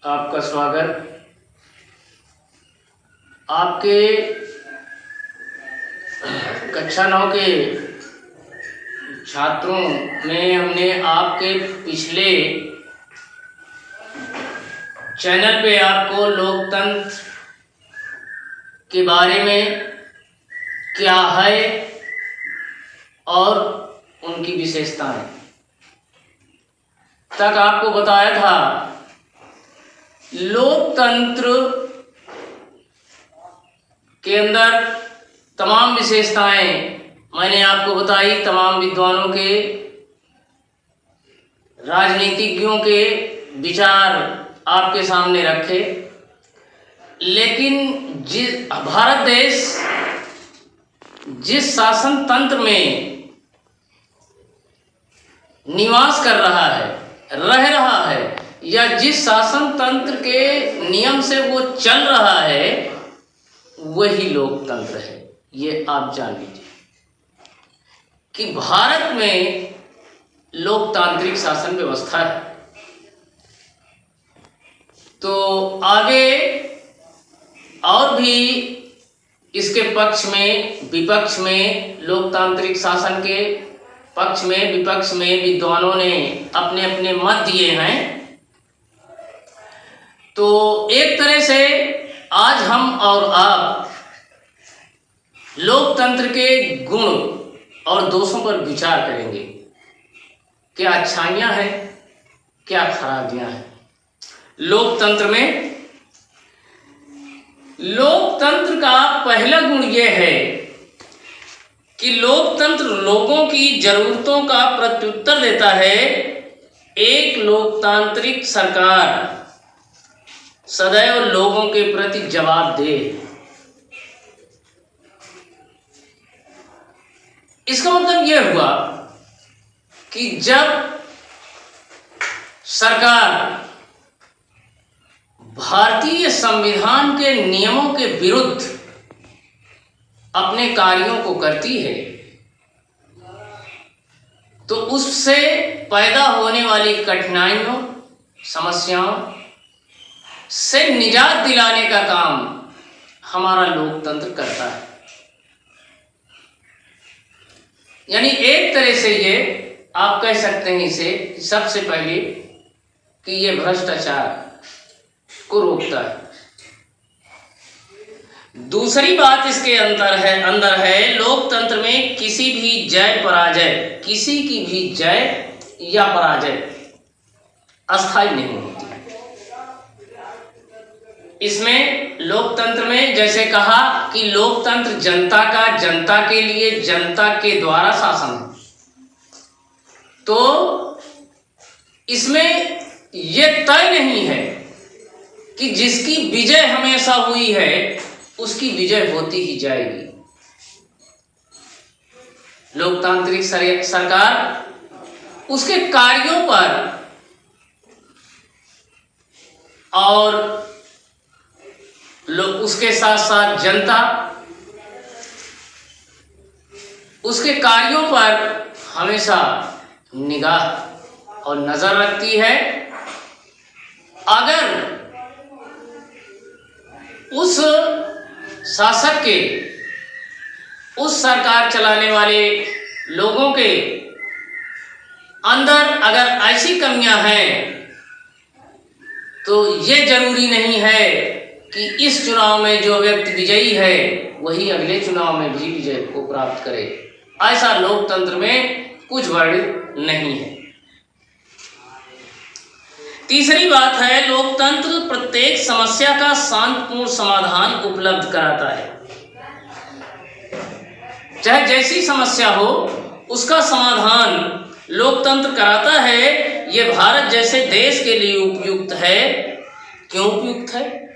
आपका स्वागत। आपके कक्षा 9 के छात्रों में हमने आपके पिछले चैनल पे आपको लोकतंत्र के बारे में क्या है और उनकी विशेषताएं तक आपको बताया था। लोकतंत्र के अंदर तमाम विशेषताएं मैंने आपको बताई, तमाम विद्वानों के, राजनीतिज्ञों के विचार आपके सामने रखे। लेकिन भारत देश जिस शासन तंत्र में निवास कर रहा है, रह रहा है, या जिस शासन तंत्र के नियम से वो चल रहा है, वही लोकतंत्र है। ये आप जान लीजिए कि भारत में लोकतांत्रिक शासन व्यवस्था है। तो आगे और भी इसके पक्ष में, विपक्ष में, लोकतांत्रिक शासन के पक्ष में, विपक्ष में विद्वानों ने अपने अपने मत दिए हैं। तो एक तरह से आज हम और आप लोकतंत्र के गुण और दोषों पर विचार करेंगे। क्या अच्छाइयां हैं, क्या खराबियां हैं लोकतंत्र में। लोकतंत्र का पहला गुण यह है कि लोकतंत्र लोगों की जरूरतों का प्रत्युत्तर देता है। एक लोकतांत्रिक सरकार सदैव लोगों के प्रति जवाबदेह। इसका मतलब यह हुआ कि जब सरकार भारतीय संविधान के नियमों के विरुद्ध अपने कार्यों को करती है, तो उससे पैदा होने वाली कठिनाइयों, समस्याओं से निजात दिलाने का काम हमारा लोकतंत्र करता है। यानी एक तरह से ये आप कह सकते हैं इसे सबसे पहले कि ये भ्रष्टाचार को रोकता है। दूसरी बात इसके अंदर है लोकतंत्र में किसी भी जय पराजय, किसी की भी जय या पराजय अस्थायी नहीं होती। इसमें लोकतंत्र में जैसे कहा कि लोकतंत्र जनता का, जनता के लिए, जनता के द्वारा शासन है, तो इसमें यह तय नहीं है कि जिसकी विजय हमेशा हुई है उसकी विजय होती ही जाएगी। लोकतांत्रिक सरकार उसके कार्यों पर और उसके साथ साथ जनता उसके कार्यों पर हमेशा निगाह और नजर रखती है। अगर उस शासक के, उस सरकार चलाने वाले लोगों के अंदर अगर ऐसी कमियां हैं, तो ये जरूरी नहीं है कि इस चुनाव में जो व्यक्ति विजयी है वही अगले चुनाव में भी विजय को प्राप्त करे। ऐसा लोकतंत्र में कुछ वर्णित नहीं है। तीसरी बात है लोकतंत्र प्रत्येक समस्या का शांतिपूर्ण समाधान उपलब्ध कराता है। चाहे जैसी समस्या हो उसका समाधान लोकतंत्र कराता है। यह भारत जैसे देश के लिए उपयुक्त है। क्यों उपयुक्त है?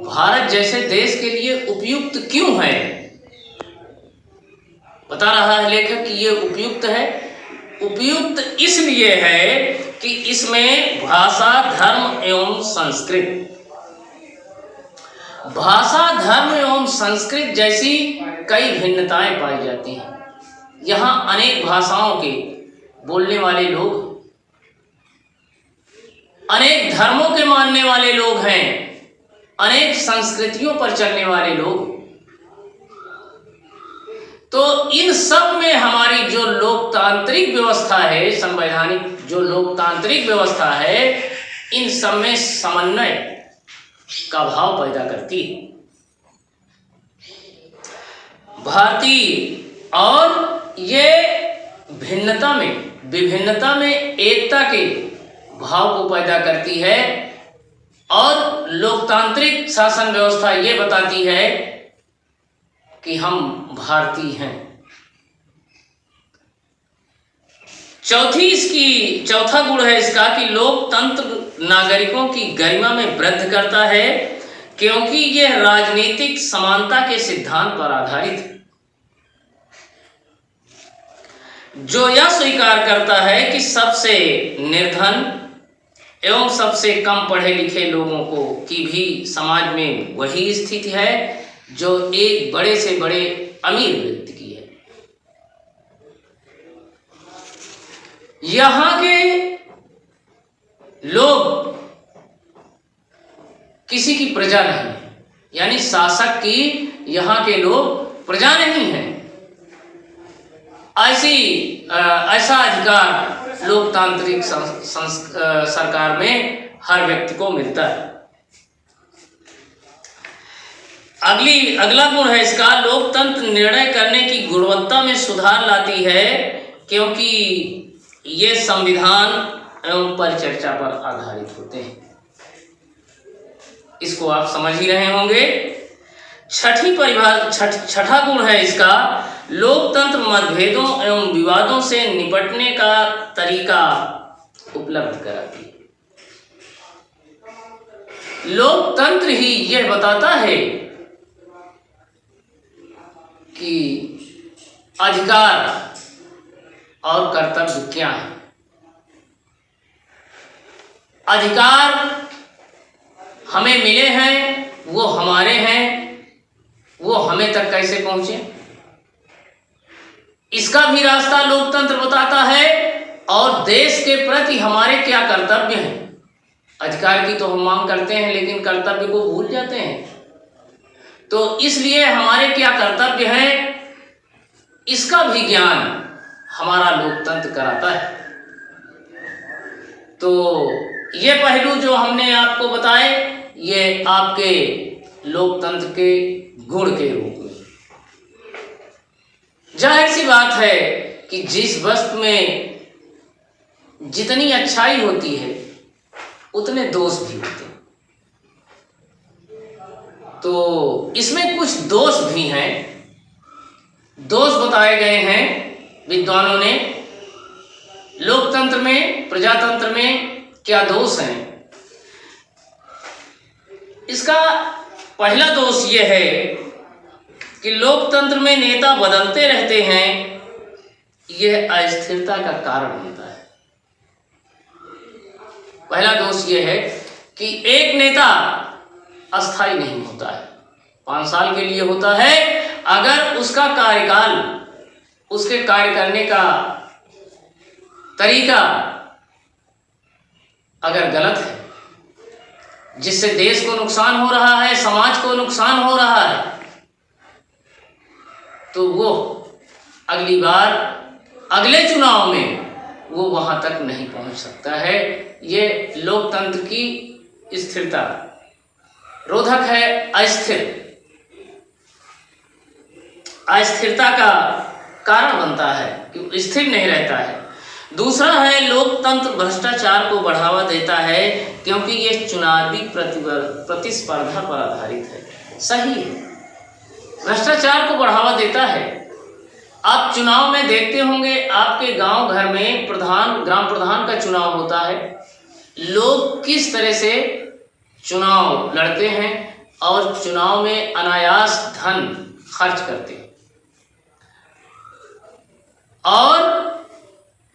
भारत जैसे देश के लिए उपयुक्त क्यों है? बता रहा है लेखक कि यह उपयुक्त है। उपयुक्त इसलिए है कि इसमें भाषा, धर्म एवं संस्कृत, भाषा, धर्म एवं संस्कृत जैसी कई भिन्नताएं पाई जाती हैं। यहाँ अनेक भाषाओं के बोलने वाले लोग, अनेक धर्मों के मानने वाले लोग हैं, अनेक संस्कृतियों पर चलने वाले लोग। तो इन सब में हमारी जो लोकतांत्रिक व्यवस्था है, संवैधानिक जो लोकतांत्रिक व्यवस्था है, इन सब में समन्वय का भाव पैदा करती है। भारतीय और ये भिन्नता में, विभिन्नता में एकता के भाव को पैदा करती है। और लोकतांत्रिक शासन व्यवस्था ये बताती है कि हम भारतीय हैं। चौथा गुण है इसका कि लोकतंत्र नागरिकों की गरिमा में वृद्धि करता है, क्योंकि यह राजनीतिक समानता के सिद्धांत पर आधारित है, जो यह स्वीकार करता है कि सबसे निर्धन एवं सबसे कम पढ़े लिखे लोगों को की भी समाज में वही स्थिति है जो एक बड़े से बड़े अमीर व्यक्ति की है। यहाँ के लोग किसी की प्रजा नहीं है, यानी शासक की यहाँ के लोग प्रजा नहीं है। ऐसा अधिकार लोकतांत्रिक सरकार में हर व्यक्ति को मिलता है। अगला गुण है इसका, लोकतंत्र निर्णय करने की गुणवत्ता में सुधार लाती है, क्योंकि ये संविधान एवं परिचर्चा पर आधारित होते हैं। इसको आप समझ ही रहे होंगे। छठा गुण है इसका, लोकतंत्र मतभेदों एवं विवादों से निपटने का तरीका उपलब्ध कराती है। लोकतंत्र ही यह बताता है कि अधिकार और कर्तव्य क्या है। अधिकार हमें मिले हैं, वो हमारे हैं, वो हमें तक कैसे पहुंचे, इसका भी रास्ता लोकतंत्र बताता है। और देश के प्रति हमारे क्या कर्तव्य हैं। अधिकार की तो हम मांग करते हैं, लेकिन कर्तव्य को भूल जाते हैं। तो इसलिए हमारे क्या कर्तव्य हैं, इसका भी ज्ञान हमारा लोकतंत्र कराता है। तो ये पहलू जो हमने आपको बताए, ये आपके लोकतंत्र के गुण के रूप में। जाहिर सी बात है कि जिस वस्तु में जितनी अच्छाई होती है उतने दोष भी होते हैं। तो इसमें कुछ दोष भी हैं। दोष बताए गए हैं विद्वानों ने। लोकतंत्र में, प्रजातंत्र में क्या दोष हैं। इसका पहला दोष यह है कि लोकतंत्र में नेता बदलते रहते हैं, यह अस्थिरता का कारण बनता है। पहला दोष यह है कि एक नेता अस्थायी नहीं होता है, 5 साल के लिए होता है। अगर उसका कार्यकाल, उसके कार्य करने का तरीका अगर गलत है, जिससे देश को नुकसान हो रहा है, समाज को नुकसान हो रहा है, तो वो अगली बार, अगले चुनाव में वो वहां तक नहीं पहुंच सकता है। ये लोकतंत्र की स्थिरता रोधक है। अस्थिरता का कारण बनता है कि स्थिर नहीं रहता है। दूसरा है, लोकतंत्र भ्रष्टाचार को बढ़ावा देता है, क्योंकि ये चुनावी प्रतिस्पर्धा पर आधारित है। सही है, भ्रष्टाचार को बढ़ावा देता है। आप चुनाव में देखते होंगे, आपके गांव घर में ग्राम प्रधान का चुनाव होता है। लोग किस तरह से चुनाव लड़ते हैं और चुनाव में अनायास धन खर्च करते हैं, और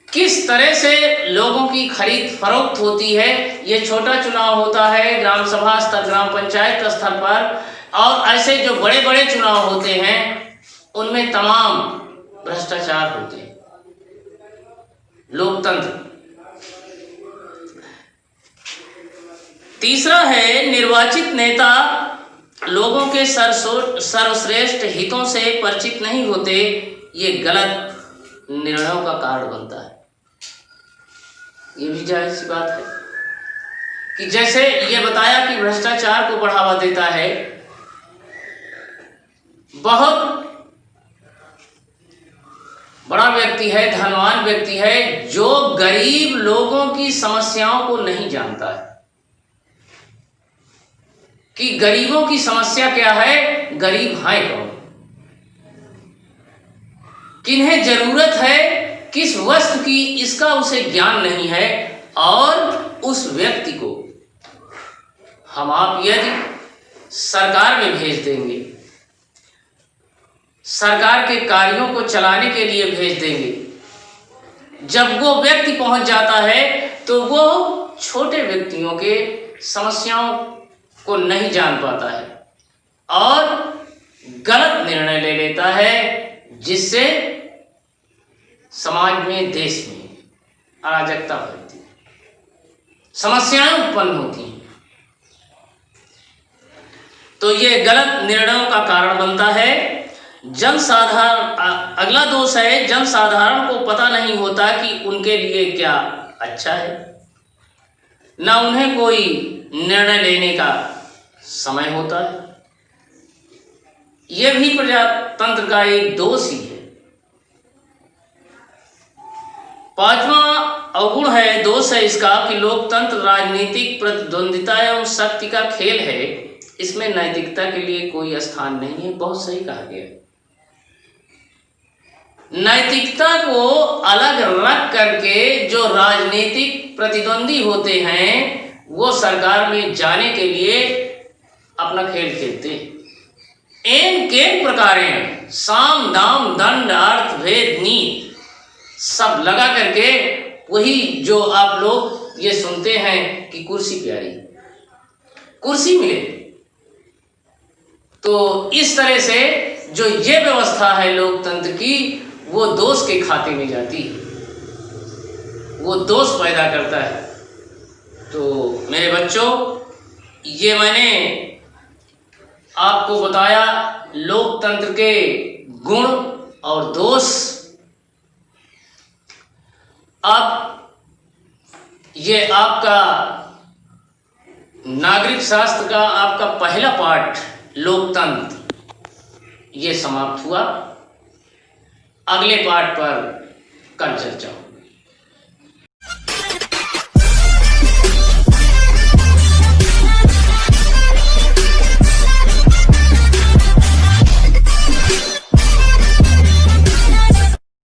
किस तरह से लोगों की खरीद फरोख्त होती है। ये छोटा चुनाव होता है ग्राम सभा स्तर, ग्राम पंचायत स्तर पर, और ऐसे जो बड़े बड़े चुनाव होते हैं उनमें तमाम भ्रष्टाचार होते हैं। तीसरा है निर्वाचित नेता लोगों के सर्वश्रेष्ठ हितों से परिचित नहीं होते, ये गलत निर्णयों का कारण बनता है। ये भी जाहिर सी बात है कि जैसे ये बताया कि भ्रष्टाचार को बढ़ावा देता है, बहुत बड़ा व्यक्ति है, धनवान व्यक्ति है, जो गरीब लोगों की समस्याओं को नहीं जानता है कि गरीबों की समस्या क्या है, गरीब हैं कौन, किन्हें जरूरत है, किस वस्तु की, इसका उसे ज्ञान नहीं है। और उस व्यक्ति को हम आप यदि सरकार में भेज देंगे, सरकार के कार्यों को चलाने के लिए भेज देंगे, जब वो व्यक्ति पहुंच जाता है तो वो छोटे व्यक्तियों के समस्याओं को नहीं जान पाता है और गलत निर्णय ले लेता है, जिससे समाज में, देश में अराजकता बढ़ती है, समस्याएं उत्पन्न होती हैं। तो ये गलत निर्णयों का कारण बनता है। अगला दोष है, जनसाधारण को पता नहीं होता कि उनके लिए क्या अच्छा है, ना उन्हें कोई निर्णय लेने का समय होता है। यह भी प्रजातंत्र का एक दोष ही है। पांचवा अवगुण है, दोष है इसका कि लोकतंत्र राजनीतिक प्रतिद्वंदिता एवं शक्ति का खेल है, इसमें नैतिकता के लिए कोई स्थान नहीं है। बहुत सही कहा गया। नैतिकता को अलग रख करके जो राजनीतिक प्रतिद्वंदी होते हैं वो सरकार में जाने के लिए अपना खेल खेलते हैं। एन के प्रकारेण साम दाम दंड अर्थ भेद नीति सब लगा करके, वही जो आप लोग ये सुनते हैं कि कुर्सी प्यारी, कुर्सी मिले, तो इस तरह से जो ये व्यवस्था है लोकतंत्र की, वो दोष के खाते में जाती है, वो दोष पैदा करता है। तो मेरे बच्चों, ये मैंने आपको बताया लोकतंत्र के गुण और दोष। अब ये आपका नागरिक शास्त्र का आपका पहला पाठ लोकतंत्र ये समाप्त हुआ। अगले पाठ पर कल चर्चा हो।